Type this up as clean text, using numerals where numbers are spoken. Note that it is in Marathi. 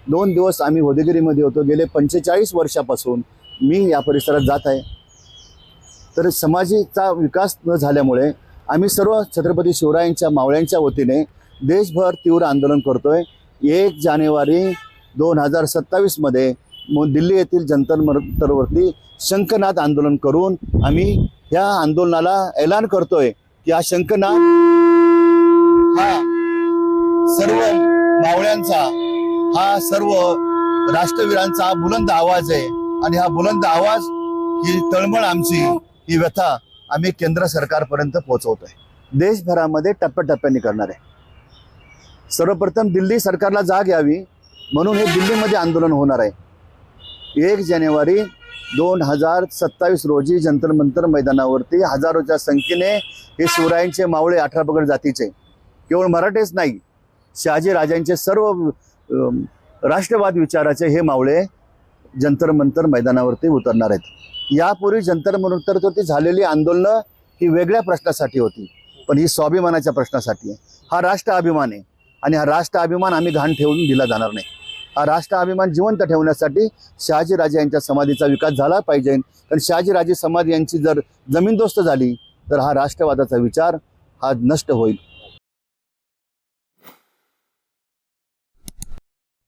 2 दिवस आम्ही होदेगिरीमध्ये होतो. गेले 45 वर्षापासून मी या परिसरात जात आहे. तर समाजाचा विकास न झाल्यामुळे आम्ही सर्व छत्रपती शिवरायांच्या मावळ्यांच्या वतीने देशभर तीव्र आंदोलन करतोय. 1 जानेवारी 2027 मध्ये दिल्ली येथील जंतर मंतरवरती शंखनाद आंदोलन करून आम्ही या आंदोलनाला ऐलान करतोय की हा शंखनाद हा सर्व मावळ्यांचा, हा सर्व राष्ट्रवीरांचा बुलंद आवाज आहे. आणि हा बुलंद आवाज, ही तळमळ आमची, ही व्यथा आम्ही केंद्र सरकारपर्यंत पोहोचवतोय. देशभरामध्ये टप्प्याटप्प्याने करणार आहे. सर्वप्रथम दिल्ली सरकारला जाग यावी म्हणून हे दिल्लीमध्ये आंदोलन होणार आहे. 1 जानेवारी 2027 रोजी जंतर मंतर मैदानावरती हजारोच्या संख्येने हे शिवरायांचे मावळे 18 पगड जातीचे, केवळ मराठेच नाही, शहाजी राजांचे सर्व राष्ट्रवाद विचाराचे हे मावळे जंतर मंतर मैदानावरती उतरणार आहेत. यापूर्वी जंतर मंतरवरती झालेली आंदोलनं ही वेगळ्या प्रश्नासाठी होती, पण ही स्वाभिमानाच्या प्रश्नासाठी आहे. हा राष्ट्र अभिमान आहे आणि हा राष्ट्र अभिमान आम्ही घाण ठेवून दिला जाणार नाही. हा राष्ट्र अभिमान जिवंत ठेवण्यासाठी शहाजीराजे यांच्या समाधीचा विकास झाला पाहिजे. कारण शहाजीराजे समाधी यांची जर जमीनदोस्त झाली तर हा राष्ट्रवादाचा विचार हा नष्ट होईल.